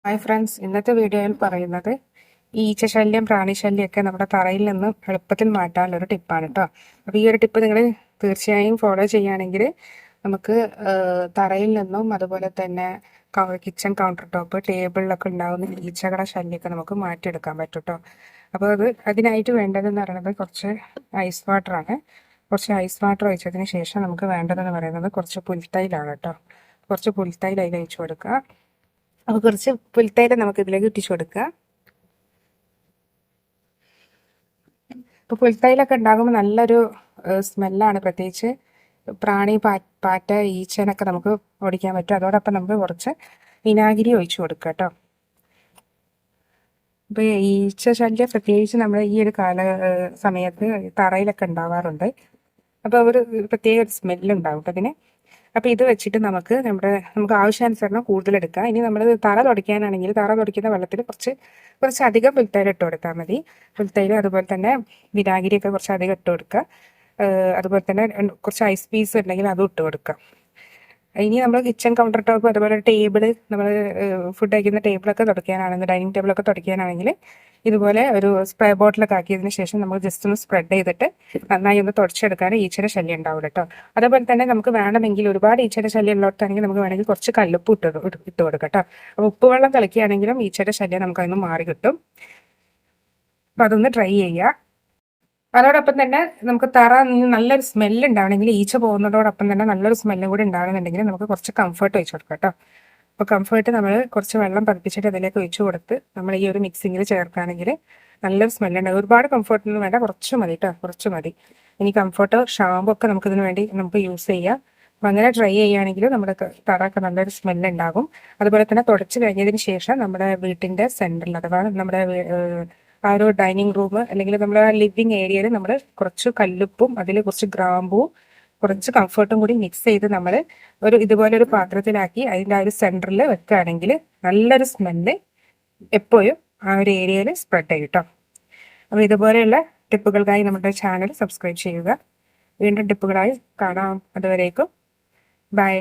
Hi friends, ഇന്നത്തെ വീഡിയോയിൽ പറയുന്നത് ഈ ഈച്ചശല്യം പ്രാണിശല്യമൊക്കെ നമ്മുടെ തറയിൽ നിന്നും എളുപ്പത്തിൽ മാറ്റാനുള്ള ഒരു ടിപ്പാണ് കേട്ടോ. അപ്പോൾ ഈ ഒരു ടിപ്പ് നിങ്ങൾ തീർച്ചയായും ഫോളോ ചെയ്യുകയാണെങ്കിൽ നമുക്ക് തറയിൽ നിന്നും അതുപോലെ തന്നെ കിച്ചൺ കൗണ്ടർ ടോപ്പ് ടേബിളിലൊക്കെ ഉണ്ടാകുന്ന ഈച്ചകളുടെ ശല്യമൊക്കെ നമുക്ക് മാറ്റിയെടുക്കാൻ പറ്റും കേട്ടോ. അപ്പോൾ അതിനായിട്ട് വേണ്ടതെന്ന് പറയുന്നത് കുറച്ച് ഐസ് വാട്ടറാണ്. കുറച്ച് ഐസ് വാട്ടർ ഒഴിച്ചതിന് ശേഷം നമുക്ക് വേണ്ടതെന്ന് പറയുന്നത് കുറച്ച് പുൽത്തൈലാണ് കേട്ടോ. കുറച്ച് പുൽത്തൈൽ അതിൽ ഒഴിച്ചു കൊടുക്കുക. അപ്പോൾ കുറച്ച് പുൽത്തൈല നമുക്ക് ഇതിലേക്ക് ഇട്ടിച്ചു കൊടുക്കുക. ഇപ്പോൾ പുൽത്തൈലൊക്കെ ഉണ്ടാകുമ്പോൾ നല്ലൊരു സ്മെല്ലാണ്, പ്രത്യേകിച്ച് പ്രാണി പാറ്റ ഈച്ചനൊക്കെ നമുക്ക് ഓടിക്കാൻ പറ്റും. അതോടൊപ്പം നമുക്ക് കുറച്ച് വിനാഗിരി ഒഴിച്ചു കൊടുക്കുക കേട്ടോ. ഇപ്പോൾ ഈച്ച ശല്യം പ്രത്യേകിച്ച് നമ്മൾ ഈ ഒരു സമയത്ത് തറയിലൊക്കെ ഉണ്ടാവാറുണ്ട്. അപ്പോൾ ഒരു പ്രത്യേക ഒരു സ്മെല്ലുണ്ടാവും അതിന്. അപ്പോൾ ഇത് വെച്ചിട്ട് നമുക്ക് ആവശ്യാനുസരണം കൂടുതലെടുക്കാം. ഇനി നമ്മൾ തറ തുടയ്ക്കാനാണെങ്കിൽ തറ തുടയ്ക്കുന്ന വെള്ളത്തിൽ കുറച്ച് അധികം പുൽത്തൈല ഇട്ട് കൊടുത്താൽ മതി. പുൽത്തൈല അതുപോലെ തന്നെ വിനാഗിരിയൊക്കെ കുറച്ച് അധികം ഇട്ട് കൊടുക്കുക. അതുപോലെ തന്നെ കുറച്ച് ഐസ് പീസ് ഉണ്ടെങ്കിൽ അതും ഇട്ട് കൊടുക്കുക. ഇനി നമ്മൾ കിച്ചൺ കൗണ്ടർ ടോപ്പ് അതുപോലെ ടേബിള്, നമ്മൾ ഫുഡ് കഴിക്കുന്ന ടേബിളൊക്കെ തുടയ്ക്കാനാണെങ്കിൽ, ഡൈനിങ് ടേബിളൊക്കെ തുടയ്ക്കാനാണെങ്കിൽ ഇതുപോലെ ഒരു സ്പ്രേ ബോട്ടിലൊക്കെ ആക്കിയതിന് ശേഷം നമ്മൾ ജസ്റ്റ് ഒന്ന് സ്പ്രെഡ് ചെയ്തിട്ട് നന്നായി ഒന്ന് തുടച്ചെടുക്കാൻ ഈച്ചയുടെ ശല്യം ഉണ്ടാവില്ല കേട്ടോ. അതേപോലെ തന്നെ നമുക്ക് വേണമെങ്കിൽ ഒരുപാട് ഈച്ചയുടെ ശല്യം ഉള്ളിടത്താണെങ്കിൽ നമുക്ക് വേണമെങ്കിൽ കുറച്ച് കല്ലുപ്പ് ഇട്ട് കൊടുക്കാം കേട്ടോ. അപ്പോൾ ഉപ്പുവെള്ളം കളിക്കുകയാണെങ്കിലും ഈച്ചയുടെ ശല്യം നമുക്കതൊന്ന് മാറി കിട്ടും. അപ്പോൾ അതൊന്ന് ട്രൈ ചെയ്യുക. അതോടൊപ്പം തന്നെ നമുക്ക് തറ നല്ലൊരു സ്മെല്ല് ഉണ്ടാവണമെങ്കിൽ, ഈച്ച പോകുന്നതോടൊപ്പം തന്നെ നല്ലൊരു സ്മെല്ലും കൂടി ഉണ്ടാവണമെന്നുണ്ടെങ്കിൽ നമുക്ക് കുറച്ച് കംഫർട്ട് ഒഴിച്ചു കൊടുക്കാം കേട്ടോ. അപ്പോൾ കംഫർട്ട് നമ്മൾ കുറച്ച് വെള്ളം പതിപ്പിച്ചിട്ട് അതിലേക്ക് ഒഴിച്ചു കൊടുത്ത് നമ്മൾ ഈ ഒരു മിക്സിങ്ങിൽ ചേർക്കുകയാണെങ്കിൽ നല്ലൊരു സ്മെല്ലുണ്ടാവും. ഒരുപാട് കംഫർട്ടൊന്നും വേണ്ട, കുറച്ച് മതി കേട്ടോ, കുറച്ച് മതി. ഇനി കംഫർട്ട് ഷാമ്പു ഒക്കെ നമുക്കിതിന് വേണ്ടി നമുക്ക് യൂസ് ചെയ്യാം. അപ്പം അങ്ങനെ ട്രൈ ചെയ്യുകയാണെങ്കിൽ നമ്മുടെ തറയൊക്കെ നല്ലൊരു സ്മെല്ല് ഉണ്ടാകും. അതുപോലെ തന്നെ തുടച്ച് കഴിഞ്ഞതിന് ശേഷം നമ്മുടെ വീട്ടിൻ്റെ സെൻറ്ററിൽ അഥവാ നമ്മുടെ ആ ഒരു ഡൈനിങ് റൂം അല്ലെങ്കിൽ നമ്മുടെ ലിവിങ് ഏരിയയിൽ നമ്മൾ കുറച്ച് കല്ലുപ്പും അതിൽ കുറച്ച് ഗ്രാമ്പും കുറച്ച് കംഫർട്ടും കൂടി മിക്സ് ചെയ്ത് നമ്മൾ ഇതുപോലെ ഒരു പാത്രത്തിലാക്കി അതിൻ്റെ ആ ഒരു സെൻറ്ററിൽ വെക്കുകയാണെങ്കിൽ നല്ലൊരു സ്മെല്ല് എപ്പോഴും ആ ഒരു ഏരിയയിൽ സ്പ്രെഡ് ചെയ്യും കേട്ടോ. അപ്പോൾ ഇതുപോലെയുള്ള ടിപ്പുകൾക്കായി നമ്മുടെ ചാനൽ സബ്സ്ക്രൈബ് ചെയ്യുക. വീണ്ടും ടിപ്പുകളായി കാണാം. അതുവരേക്കും ബൈ.